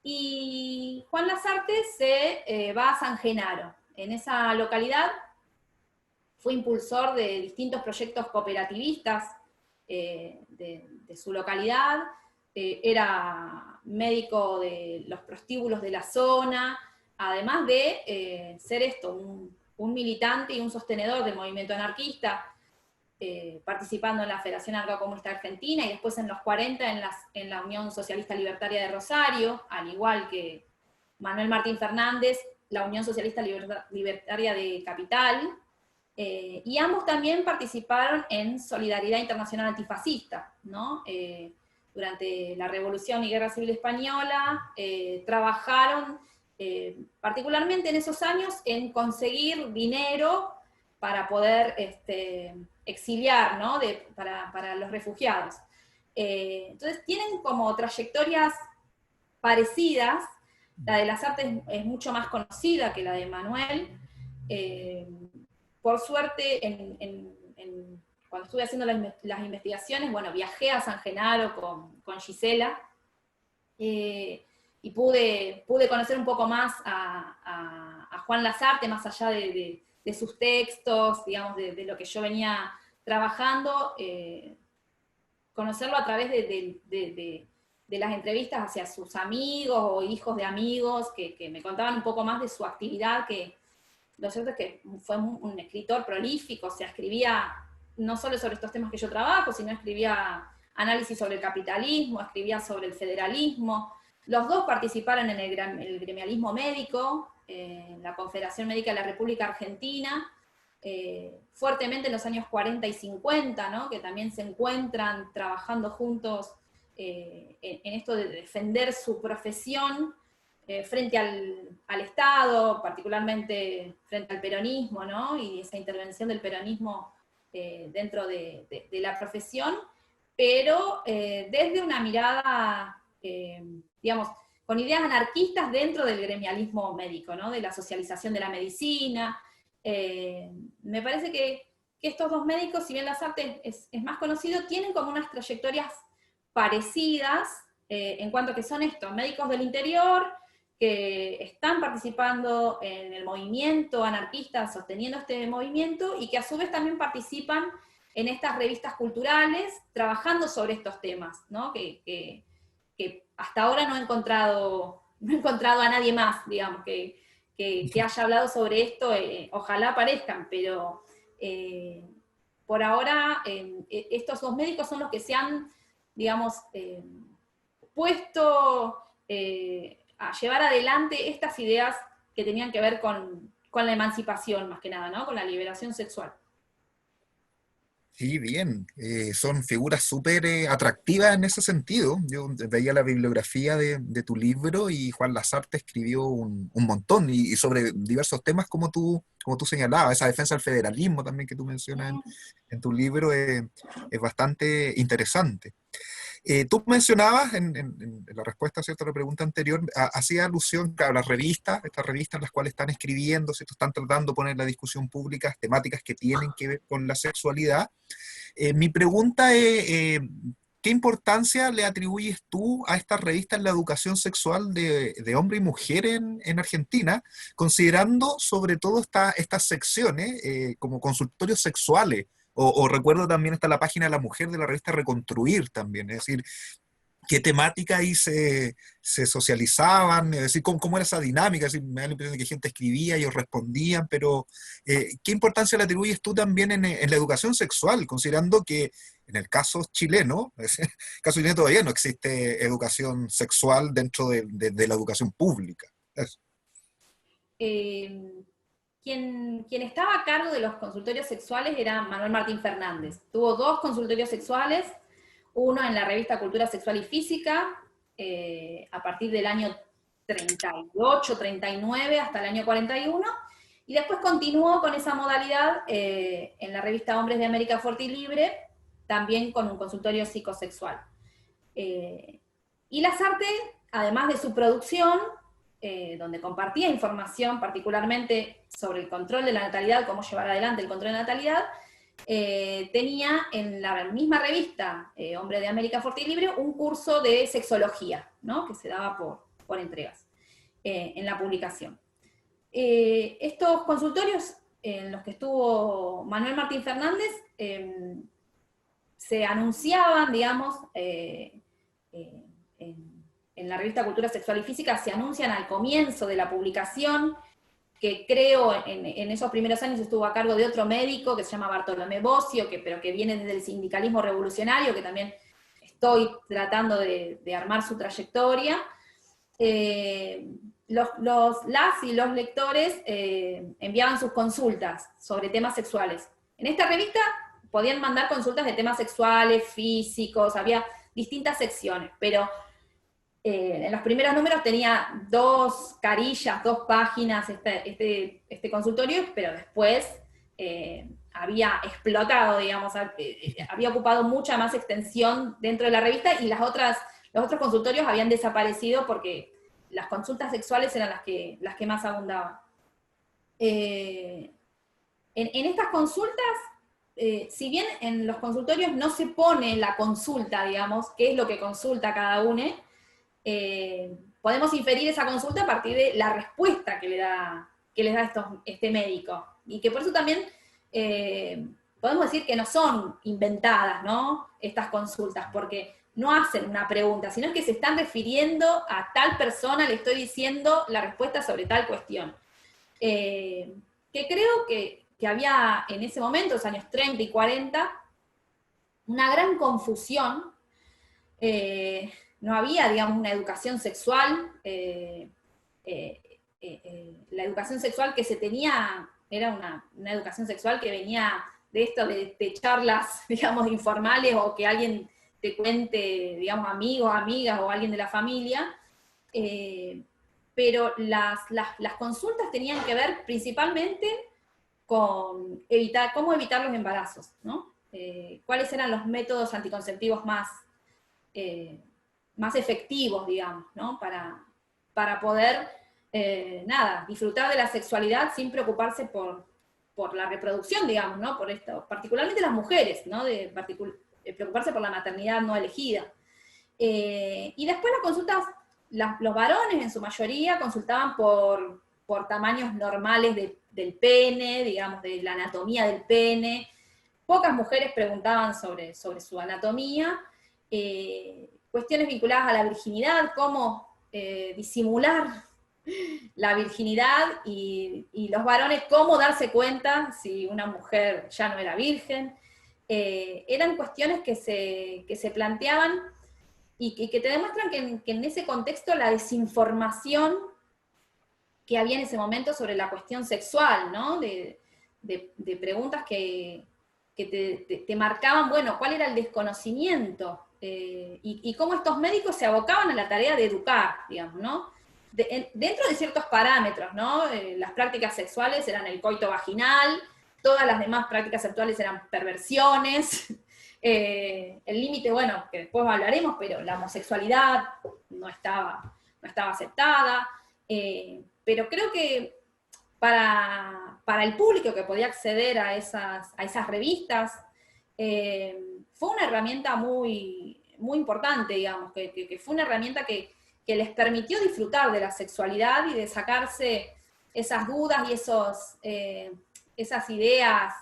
Y Juan Lasarte se va a San Genaro. En esa localidad fue impulsor de distintos proyectos cooperativistas de su localidad, era médico de los prostíbulos de la zona, además de ser un militante y un sostenedor del movimiento anarquista, participando en la Federación Anarcocomunista Argentina y después en los 40 en la Unión Socialista Libertaria de Rosario, al igual que Manuel Martín Fernández, la Unión Socialista Libertaria de Capital, y ambos también participaron en Solidaridad Internacional Antifascista, ¿no? Durante la Revolución y Guerra Civil Española, trabajaron particularmente en esos años en conseguir dinero para poder exiliar, ¿no? Para los refugiados. Entonces tienen como trayectorias parecidas. La de Lasarte es mucho más conocida que la de Manuel. Por suerte, cuando estuve haciendo las investigaciones, bueno, viajé a San Genaro con Gisela, y pude conocer un poco más a Juan Lasarte, más allá de sus textos, digamos, de lo que yo venía trabajando, conocerlo a través de las entrevistas hacia sus amigos o hijos de amigos que me contaban un poco más de su actividad, que lo cierto es que fue un escritor prolífico, o sea, escribía no solo sobre estos temas que yo trabajo, sino escribía análisis sobre el capitalismo, escribía sobre el federalismo. Los dos participaron en el gremialismo médico, la Confederación Médica de la República Argentina, fuertemente en los años 40 y 50, ¿no? Que también se encuentran trabajando juntos en esto de defender su profesión frente al Estado, particularmente frente al peronismo, ¿no? Y esa intervención del peronismo dentro de la profesión, pero desde una mirada, digamos, con ideas anarquistas dentro del gremialismo médico, ¿no? De la socialización de la medicina. Me parece que estos dos médicos, si bien Lasarte es más conocido, tienen como unas trayectorias parecidas en cuanto a que son estos médicos del interior que están participando en el movimiento anarquista, sosteniendo este movimiento, y que a su vez también participan en estas revistas culturales, trabajando sobre estos temas, ¿no? Que hasta ahora no he encontrado a nadie más, digamos, que haya hablado sobre esto. Ojalá aparezcan, pero por ahora estos dos médicos son los que se han, digamos, puesto a llevar adelante estas ideas que tenían que ver con la emancipación, más que nada, ¿no? Con la liberación sexual. Sí, bien. Son figuras súper atractivas en ese sentido. Yo veía la bibliografía de tu libro y Juan Lasarte escribió un montón y sobre diversos temas como tú señalabas. Esa defensa del federalismo también que tú mencionas en tu libro es bastante interesante. Tú mencionabas en la respuesta, ¿cierto?, a la pregunta anterior, hacía alusión a las revistas, estas revistas en las cuales están escribiendo, ¿cierto?, están tratando de poner en la discusión pública temáticas que tienen que ver con la sexualidad. Mi pregunta es, ¿qué importancia le atribuyes tú a estas revistas en la educación sexual de hombre y mujer en Argentina, considerando sobre todo estas secciones como consultorios sexuales? O recuerdo también está la página de la mujer de la revista Reconstruir también, es decir, qué temática ahí se socializaban, es decir, cómo era esa dinámica. Es decir, me da la impresión de que gente escribía, ellos respondían, pero ¿qué importancia le atribuyes tú también en la educación sexual, considerando que en el caso chileno, es decir, en el caso chileno todavía no existe educación sexual dentro de la educación pública? Eso. Eh, quien estaba a cargo de los consultorios sexuales era Manuel Martín Fernández. Tuvo dos consultorios sexuales, uno en la revista Cultura Sexual y Física, a partir del año 38, 39 hasta el año 41, y después continuó con esa modalidad en la revista Hombres de América Fuerte y Libre, también con un consultorio psicosexual. Y Lasarte, además de su producción, donde compartía información particularmente sobre el control de la natalidad, cómo llevar adelante el control de la natalidad, tenía en la misma revista, Hombre de América Fuerte y Libre, un curso de sexología, ¿no?, que se daba por entregas en la publicación. Estos consultorios en los que estuvo Manuel Martín Fernández se anunciaban, digamos, en la revista Cultura Sexual y Física, se anuncian al comienzo de la publicación, que creo en esos primeros años estuvo a cargo de otro médico que se llama Bartolomé Bossio, pero que viene desde el sindicalismo revolucionario, que también estoy tratando de armar su trayectoria. Las y los lectores enviaban sus consultas sobre temas sexuales. En esta revista podían mandar consultas de temas sexuales, físicos, había distintas secciones, pero en los primeros números tenía 2 carillas, 2 páginas este consultorio, pero después había explotado, digamos, había ocupado mucha más extensión dentro de la revista, y los otros consultorios habían desaparecido porque las consultas sexuales eran las que más abundaban. En estas consultas, si bien en los consultorios no se pone la consulta, digamos, qué es lo que consulta cada uno, podemos inferir esa consulta a partir de la respuesta que les da este médico. Y que por eso también podemos decir que no son inventadas, ¿no?, estas consultas, porque no hacen una pregunta, sino que se están refiriendo a tal persona, le estoy diciendo la respuesta sobre tal cuestión. Que creo que había en ese momento, los años 30 y 40, una gran confusión. No había, digamos, una educación sexual. La educación sexual que se tenía era una educación sexual que venía de esto, de charlas, digamos, informales, o que alguien te cuente, digamos, amigos, amigas o alguien de la familia. Pero las consultas tenían que ver principalmente con cómo evitar los embarazos, ¿no? Cuáles eran los métodos anticonceptivos más efectivos, digamos, ¿no?, para poder, disfrutar de la sexualidad sin preocuparse por la reproducción, digamos, ¿no? Por esto, particularmente las mujeres, ¿no? Preocuparse por la maternidad no elegida. Y después las consultas, los varones en su mayoría consultaban por tamaños normales del pene, digamos, de la anatomía del pene. Pocas mujeres preguntaban sobre su anatomía. Cuestiones vinculadas a la virginidad, cómo disimular la virginidad, y los varones cómo darse cuenta si una mujer ya no era virgen. Eran cuestiones que se planteaban y que te demuestran que en ese contexto la desinformación que había en ese momento sobre la cuestión sexual, ¿no? De preguntas que te marcaban, bueno, cuál era el desconocimiento, y cómo estos médicos se abocaban a la tarea de educar, digamos, ¿no? Dentro de ciertos parámetros, ¿no? Las prácticas sexuales eran el coito vaginal, todas las demás prácticas sexuales eran perversiones, el límite, bueno, que después hablaremos, pero la homosexualidad no estaba aceptada, pero creo que para el público que podía acceder a esas revistas, fue una herramienta muy, muy importante, digamos, que fue una herramienta que les permitió disfrutar de la sexualidad y de sacarse esas dudas y esas ideas,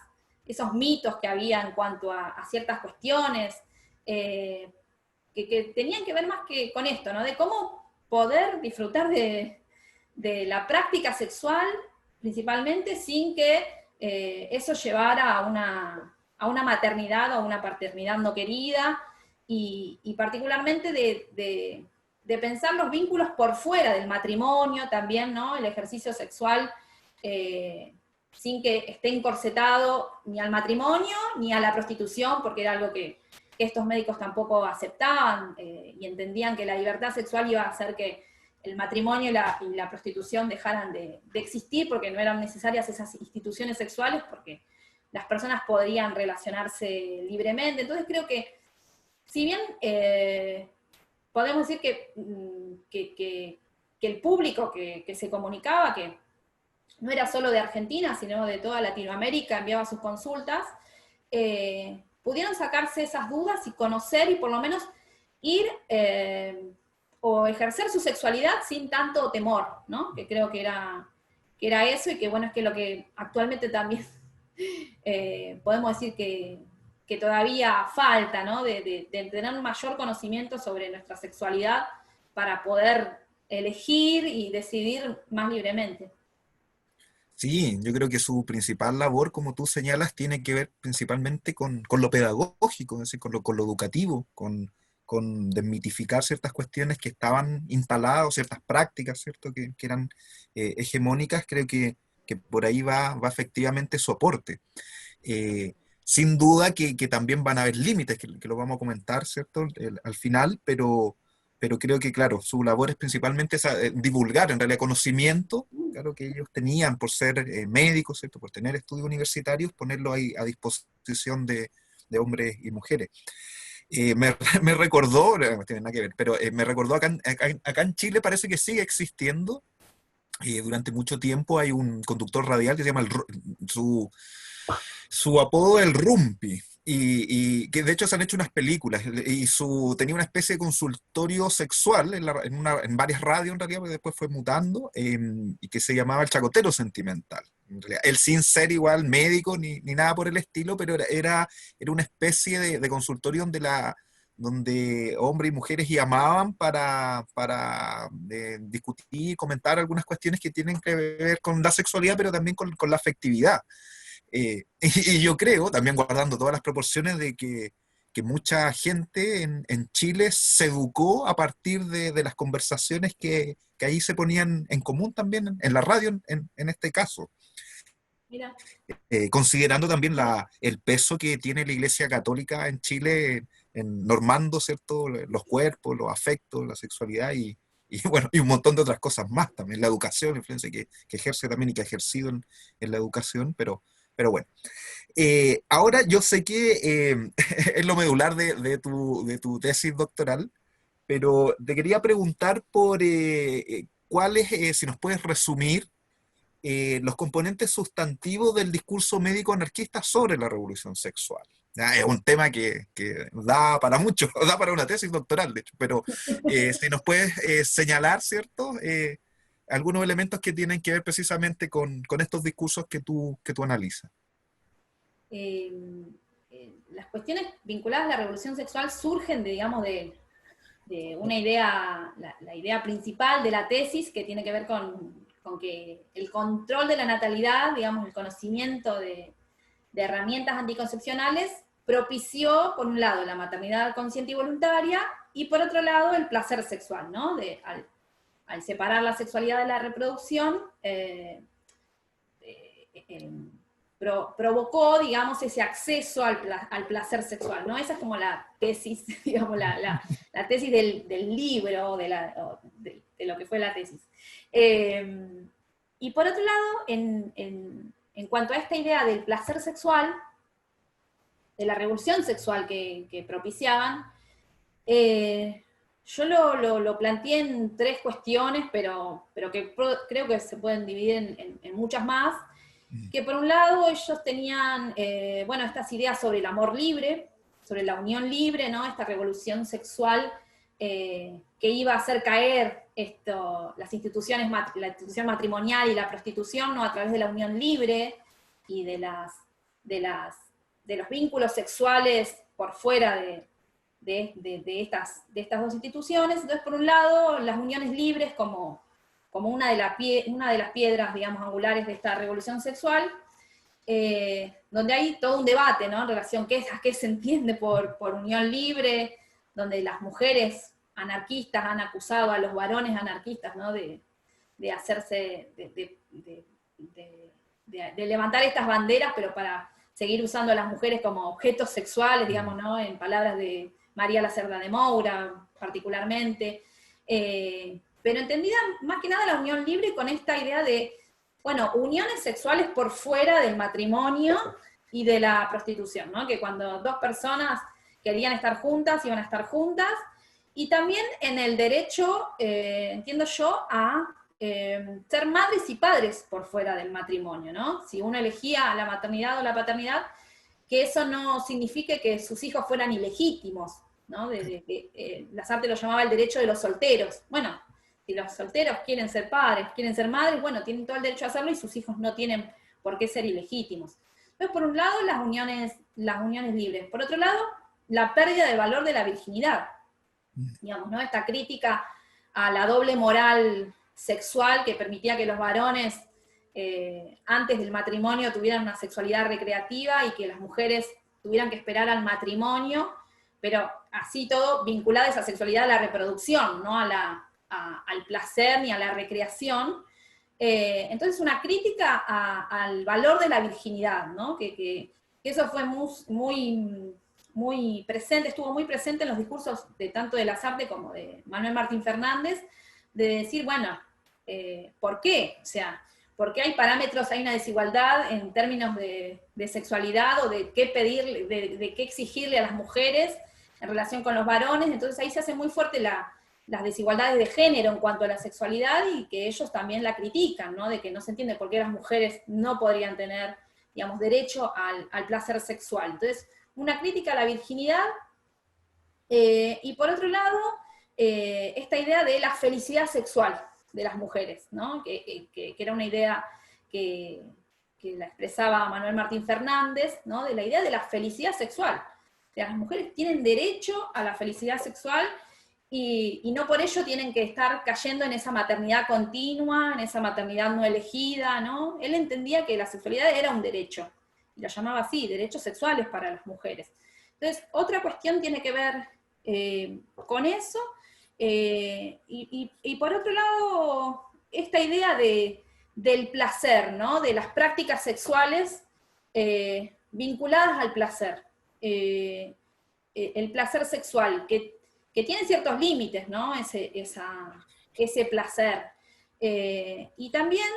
esos mitos que había en cuanto a ciertas cuestiones, que tenían que ver más que con esto, ¿no? De cómo poder disfrutar de la práctica sexual, principalmente, sin que eso llevara a una maternidad o a una paternidad no querida, y particularmente de pensar los vínculos por fuera del matrimonio también, ¿no? El ejercicio sexual, sin que esté encorsetado ni al matrimonio ni a la prostitución, porque era algo que estos médicos tampoco aceptaban, y entendían que la libertad sexual iba a hacer que el matrimonio y la prostitución dejaran de existir, porque no eran necesarias esas instituciones sexuales, porque las personas podrían relacionarse libremente. Entonces creo que, si bien podemos decir que el público que se comunicaba, que no era solo de Argentina, sino de toda Latinoamérica, enviaba sus consultas, pudieron sacarse esas dudas y conocer, y por lo menos ir o ejercer su sexualidad sin tanto temor, ¿no? Que creo que era eso, y que bueno, es que lo que actualmente también podemos decir que todavía falta, ¿no? De tener un mayor conocimiento sobre nuestra sexualidad para poder elegir y decidir más libremente. Sí, yo creo que su principal labor, como tú señalas, tiene que ver principalmente con lo pedagógico, es decir, con lo educativo, con desmitificar ciertas cuestiones que estaban instaladas, o ciertas prácticas, ¿cierto?, que eran hegemónicas. Creo que por ahí va efectivamente su aporte. Sin duda que también van a haber límites, que lo vamos a comentar, ¿cierto?, al final, pero creo que, claro, su labor es principalmente esa, divulgar, en realidad, conocimiento, claro, que ellos tenían por ser médicos, ¿cierto?, por tener estudios universitarios, ponerlo ahí a disposición de hombres y mujeres. Me recordó, no tiene nada que ver, pero me recordó acá en Chile parece que sigue existiendo. Durante mucho tiempo hay un conductor radial que se llama su apodo el Rumpi, y que de hecho se han hecho unas películas, y tenía una especie de consultorio sexual en varias radios en realidad, porque después fue mutando, y que se llamaba El Chacotero Sentimental. En realidad, él sin ser igual médico ni nada por el estilo, pero era una especie de consultorio donde hombres y mujeres llamaban para discutir, comentar algunas cuestiones que tienen que ver con la sexualidad, pero también con la afectividad. Y yo creo, también guardando todas las proporciones, de que mucha gente en Chile se educó a partir de las conversaciones que ahí se ponían en común también en la radio, en este caso. Mira. Considerando también el peso que tiene la Iglesia Católica en Chile, normando, ¿cierto?, los cuerpos, los afectos, la sexualidad, bueno, y un montón de otras cosas más también, la educación, la influencia que ejerce también y que ha ejercido en la educación, pero bueno. Ahora yo sé que es lo medular de tu tesis doctoral, pero te quería preguntar por ¿cuáles, si nos puedes resumir, los componentes sustantivos del discurso médico anarquista sobre la revolución sexual? Ya, es un tema que da para mucho, da para una tesis doctoral, de hecho, pero si nos puedes señalar, ¿cierto? Algunos elementos que tienen que ver precisamente con estos discursos que tú analizas. Eh, las cuestiones vinculadas a la revolución sexual surgen de, digamos, de una idea, la idea principal de la tesis, que tiene que ver con que el control de la natalidad, digamos, el conocimiento de herramientas anticoncepcionales, propició, por un lado, la maternidad consciente y voluntaria, y por otro lado, el placer sexual, ¿no? Al separar la sexualidad de la reproducción, eh, provocó, digamos, ese acceso al placer sexual, ¿no? Esa es como la tesis, digamos, la tesis del libro, de lo que fue la tesis. Y por otro lado, en cuanto a esta idea del placer sexual, de la revolución sexual que propiciaban, yo lo planteé en tres cuestiones, pero que creo que se pueden dividir en muchas más. Que por un lado ellos tenían, bueno, estas ideas sobre el amor libre, sobre la unión libre, ¿no? Esta revolución sexual que iba a hacer caer las instituciones, la institución matrimonial y la prostitución, ¿no? A través de la unión libre y de los vínculos sexuales por fuera de estas dos instituciones. Entonces, por un lado, las uniones libres como una de las piedras, digamos, angulares de esta revolución sexual, donde hay todo un debate, ¿no? En relación a qué se entiende por unión libre, donde las mujeres anarquistas han acusado a los varones anarquistas, ¿no? De hacerse, de levantar estas banderas, pero para seguir usando a las mujeres como objetos sexuales, digamos, ¿no? En palabras de María Lacerda de Moura, particularmente. Pero entendida más que nada la unión libre con esta idea de, bueno, uniones sexuales por fuera del matrimonio y de la prostitución, ¿no? Que cuando dos personas querían estar juntas, iban a estar juntas, y también en el derecho, entiendo yo, a ser madres y padres por fuera del matrimonio, ¿no? Si uno elegía la maternidad o la paternidad, que eso no signifique que sus hijos fueran ilegítimos, ¿no? Lasarte lo llamaba el derecho de los solteros. Bueno, si los solteros quieren ser padres, quieren ser madres, bueno, tienen todo el derecho a hacerlo y sus hijos no tienen por qué ser ilegítimos. Entonces, por un lado, las uniones libres. Por otro lado, la pérdida de valor de la virginidad. Digamos, ¿no? Esta crítica a la doble moral sexual que permitía que los varones antes del matrimonio tuvieran una sexualidad recreativa y que las mujeres tuvieran que esperar al matrimonio, pero así todo vinculado a esa sexualidad a la reproducción, no al placer ni a la recreación. Entonces una crítica al valor de la virginidad, ¿no? Que eso fue muy presente, estuvo muy presente en los discursos de tanto de Lasarte como de Manuel Martín Fernández, de decir, bueno, ¿por qué? O sea, ¿por qué hay parámetros, hay una desigualdad en términos de sexualidad o de qué pedir, de qué exigirle a las mujeres en relación con los varones? Entonces ahí se hace muy fuerte las desigualdades de género en cuanto a la sexualidad y que ellos también la critican, ¿no? De que no se entiende por qué las mujeres no podrían tener, digamos, derecho al placer sexual. Entonces, una crítica a la virginidad, y por otro lado, esta idea de la felicidad sexual de las mujeres, ¿no? Que era una idea que la expresaba Manuel Martín Fernández, ¿no? De la idea de la felicidad sexual. O sea, las mujeres tienen derecho a la felicidad sexual y no por ello tienen que estar cayendo en esa maternidad continua, en esa maternidad no elegida, ¿no? Él entendía que la sexualidad era un derecho, y lo llamaba así, derechos sexuales para las mujeres. Entonces, otra cuestión tiene que ver con eso, y por otro lado, esta idea del placer, ¿no? De las prácticas sexuales vinculadas al placer. El placer sexual, que tiene ciertos límites, ¿no? Ese placer. Y también,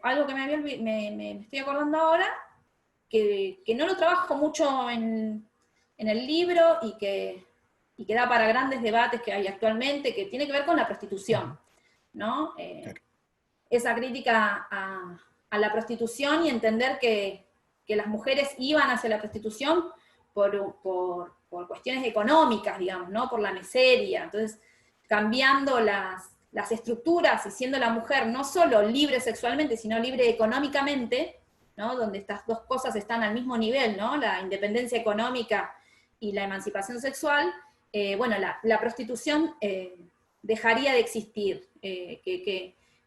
algo que me estoy acordando ahora, que no lo trabajo mucho en el libro y que da para grandes debates que hay actualmente, que tiene que ver con la prostitución. ¿no? Claro. Esa crítica a la prostitución y entender que las mujeres iban hacia la prostitución por cuestiones económicas, digamos, ¿no? Por la miseria. Entonces, cambiando las estructuras y siendo la mujer no solo libre sexualmente, sino libre económicamente, ¿no? Donde estas dos cosas están al mismo nivel, ¿no? La independencia económica y la emancipación sexual, bueno, la prostitución dejaría de existir,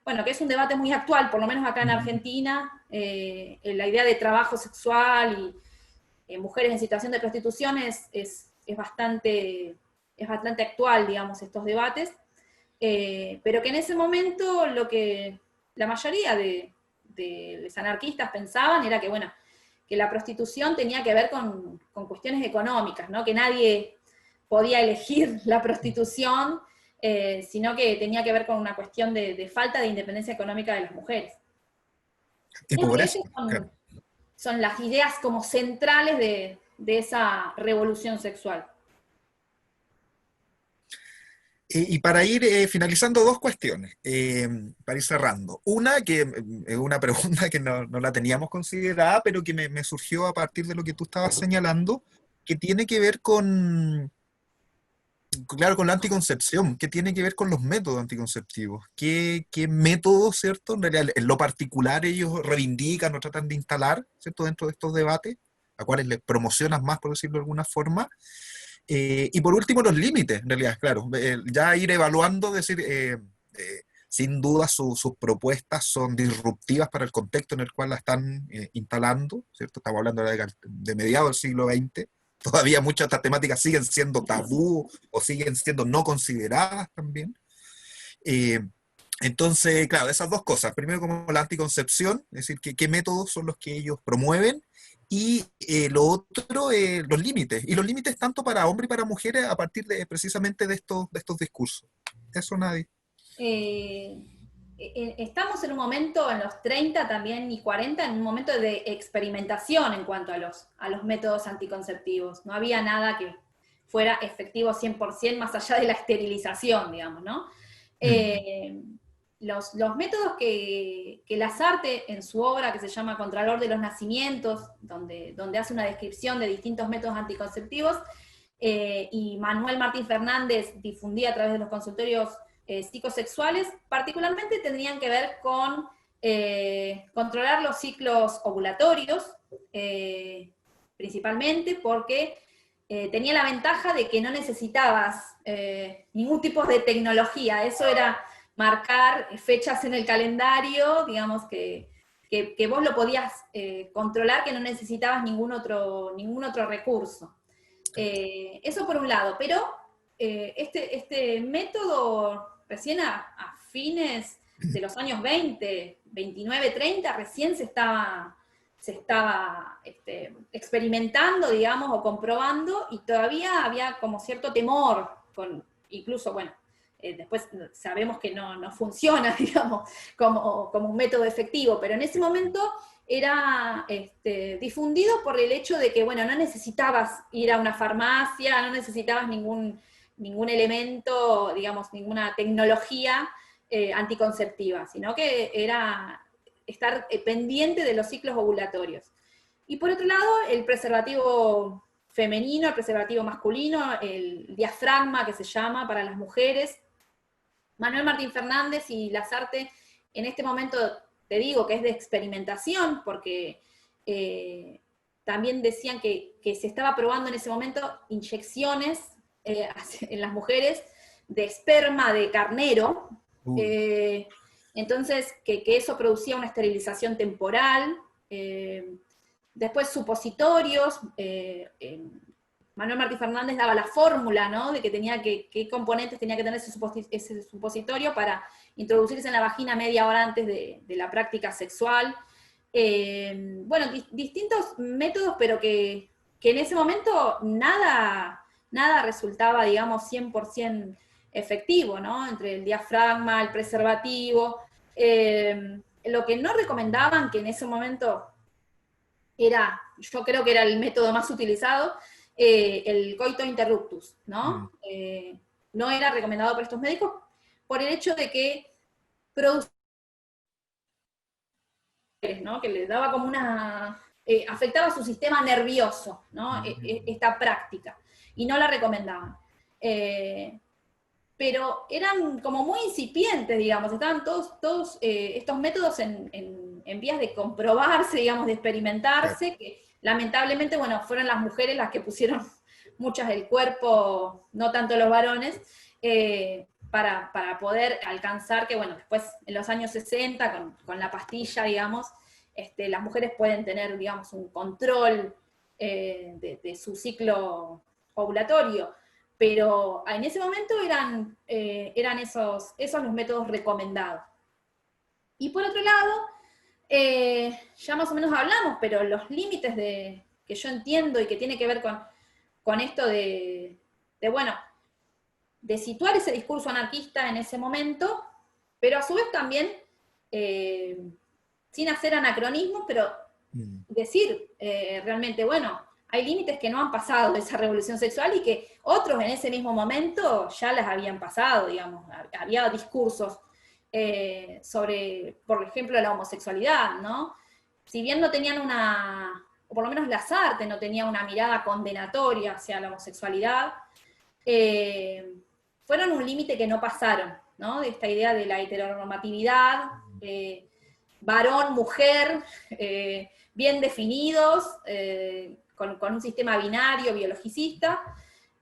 bueno, que es un debate muy actual, por lo menos acá en Argentina, la idea de trabajo sexual y mujeres en situación de prostitución es bastante actual, digamos, estos debates, pero que en ese momento lo que la mayoría de los anarquistas pensaban era que, bueno, que la prostitución tenía que ver con cuestiones económicas, ¿no? Que nadie podía elegir la prostitución, sino que tenía que ver con una cuestión de falta de independencia económica de las mujeres. Y Bueno, pobreza, esas claro. son las ideas como centrales de esa revolución sexual. Y para ir finalizando, dos cuestiones, para ir cerrando. Una, que es una pregunta que no la teníamos considerada, pero que me surgió a partir de lo que tú estabas señalando, que tiene que ver claro, con la anticoncepción, que tiene que ver con los métodos anticonceptivos. ¿Qué métodos, cierto? En realidad, en lo particular ellos reivindican o tratan de instalar, ¿cierto? Dentro de estos debates, a cuáles les promocionan más, por decirlo de alguna forma. Y por último, los límites, en realidad, claro. Ya ir evaluando, decir, sin duda sus propuestas son disruptivas para el contexto en el cual la están instalando, ¿cierto? Estamos hablando de mediados del siglo XX. Todavía muchas de estas temáticas siguen siendo tabú o siguen siendo no consideradas también. Eh, entonces, claro, esas dos cosas. Primero, como la anticoncepción, es decir, qué métodos son los que ellos promueven. Y lo otro, los límites. Y los límites tanto para hombres y para mujeres a partir de precisamente de estos discursos. Eso nadie. Eh, Estamos en un momento, en los 30 también y 40, en un momento de experimentación en cuanto a los métodos anticonceptivos. No había nada que fuera efectivo 100% más allá de la esterilización, digamos, ¿no? Mm. Los métodos que Lasarte en su obra que se llama Contralor de los Nacimientos, donde hace una descripción de distintos métodos anticonceptivos, y Manuel Martín Fernández difundía a través de los consultorios psicosexuales, particularmente tendrían que ver con controlar los ciclos ovulatorios, principalmente porque tenía la ventaja de que no necesitabas ningún tipo de tecnología, eso era marcar fechas en el calendario, digamos que vos lo podías controlar, que no necesitabas ningún otro recurso. Eso por un lado, pero este método recién a fines de los años 20, 29, 30, recién se estaba experimentando, digamos, o comprobando, y todavía había como cierto temor, incluso, bueno, después sabemos que no funciona, digamos, como un método efectivo, pero en ese momento era difundido por el hecho de que, bueno, no necesitabas ir a una farmacia, no necesitabas ningún elemento, digamos, ninguna tecnología anticonceptiva, sino que era estar pendiente de los ciclos ovulatorios. Y por otro lado, el preservativo femenino, el preservativo masculino, el diafragma que se llama para las mujeres. Manuel Martín Fernández y Lasarte en este momento, te digo que es de experimentación, porque también decían que se estaba probando en ese momento inyecciones en las mujeres de esperma de carnero, Uy. entonces que eso producía una esterilización temporal, después supositorios, Manuel Martí Fernández daba la fórmula, ¿no? De que qué componentes tenía que tener ese supositorio para introducirse en la vagina media hora antes de la práctica sexual. Bueno, distintos métodos, pero que en ese momento nada resultaba, digamos, 100% efectivo, ¿no? Entre el diafragma, el preservativo. Lo que no recomendaban, que en ese momento yo creo que era el método más utilizado, el coito interruptus, Mm. ¿no? No era recomendado por estos médicos por el hecho de que producir, ¿no? Que les daba como una... afectaba su sistema nervioso, ¿no? Esta práctica, y no la recomendaban. Pero eran como muy incipientes, digamos, estaban todos estos métodos en vías de comprobarse, digamos, de experimentarse, que lamentablemente, bueno, fueron las mujeres las que pusieron muchas del cuerpo, no tanto los varones, para poder alcanzar que, bueno, después en los años 60, con la pastilla, digamos, las mujeres pueden tener, digamos, un control de su ciclo ovulatorio, pero en ese momento eran esos los métodos recomendados. Y por otro lado, ya más o menos hablamos, pero los límites que yo entiendo y que tiene que ver con esto bueno, de situar ese discurso anarquista en ese momento, pero a su vez también, sin hacer anacronismos, pero decir realmente, bueno, hay límites que no han pasado de esa revolución sexual y que otros en ese mismo momento ya las habían pasado, digamos, había discursos sobre, por ejemplo, la homosexualidad, ¿no? Si bien no tenían o por lo menos las artes no tenía una mirada condenatoria hacia la homosexualidad, fueron un límite que no pasaron, ¿no? De esta idea de la heteronormatividad, varón, mujer, bien definidos, con un sistema binario, biologicista,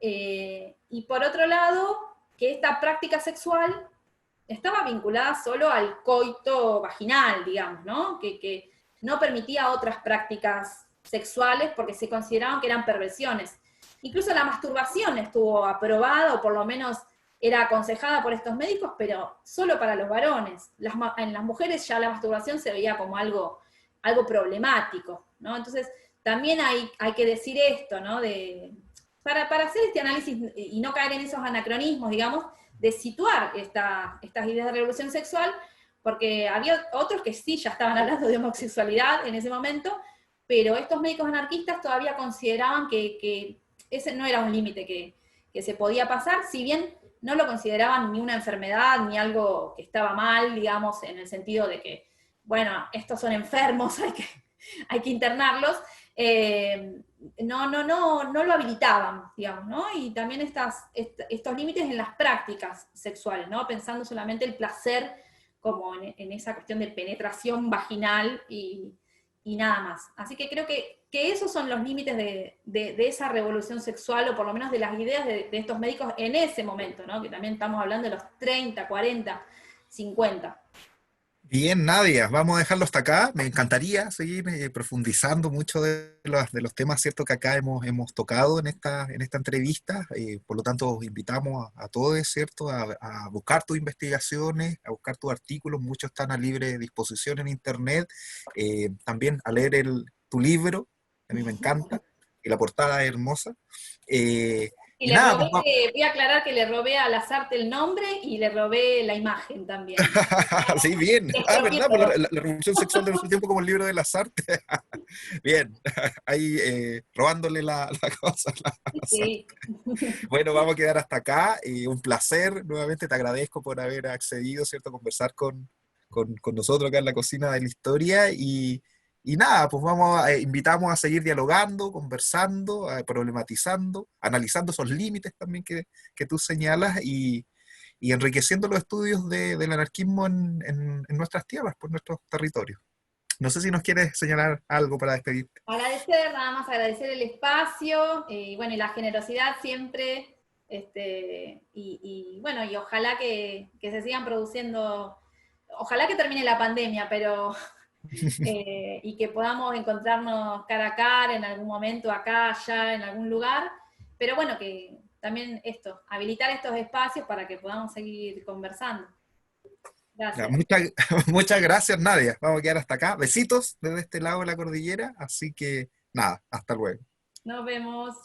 y por otro lado, que esta práctica sexual estaba vinculada solo al coito vaginal, digamos, ¿no? Que no permitía otras prácticas sexuales porque se consideraban que eran perversiones. Incluso la masturbación estuvo aprobada, o por lo menos era aconsejada por estos médicos, pero solo para los varones. En las mujeres ya la masturbación se veía como algo problemático, ¿no? Entonces, también hay que decir esto, ¿no? Para hacer este análisis y no caer en esos anacronismos, digamos, de situar estas ideas de revolución sexual, porque había otros que sí ya estaban hablando de homosexualidad en ese momento, pero estos médicos anarquistas todavía consideraban que ese no era un límite que se podía pasar, si bien no lo consideraban ni una enfermedad, ni algo que estaba mal, digamos, en el sentido de que, bueno, estos son enfermos, hay que internarlos, no lo habilitaban, digamos, ¿no? Y también estos límites en las prácticas sexuales, ¿no? Pensando solamente el placer como en esa cuestión de penetración vaginal y nada más. Así que creo que esos son los límites de esa revolución sexual, o por lo menos de las ideas de estos médicos en ese momento, ¿no? Que también estamos hablando de los 30, 40, 50. Bien, Nadia, vamos a dejarlo hasta acá. Me encantaría seguir profundizando mucho de los temas, ¿cierto?, que acá hemos tocado en esta entrevista. Por lo tanto, os invitamos a todos, ¿cierto?, a buscar tus investigaciones, a buscar tus artículos. Muchos están a libre disposición en Internet. También a leer tu libro, a mí me encanta, y la portada es hermosa. Y Y nada, pues voy a aclarar que le robé a Lazarte el nombre y le robé la imagen también. sí, bien. Ah, Expropié ¿verdad? Pues todo. la Revolución Sexual de nuestro tiempo como el libro de las artes. Bien, ahí robándole la cosa. Las artes. Sí. Bueno, vamos a quedar hasta acá. Un placer. Nuevamente te agradezco por haber accedido, ¿cierto?, a conversar con nosotros acá en la cocina de la historia. Y nada, pues invitamos a seguir dialogando, conversando, problematizando, analizando esos límites también que tú señalas y enriqueciendo los estudios del anarquismo en nuestras tierras, por nuestros territorios. No sé si nos quieres señalar algo para despedirte. Agradecer, nada más agradecer el espacio, y bueno, y la generosidad siempre, bueno, y ojalá que se sigan produciendo, ojalá que termine la pandemia, pero y que podamos encontrarnos cara a cara en algún momento, acá, allá, en algún lugar, pero bueno, que también habilitar estos espacios para que podamos seguir conversando. Ya, Gracias. muchas gracias, Nadia. Vamos a quedar hasta acá. Besitos desde este lado de la cordillera. Así que nada, hasta luego. Nos vemos.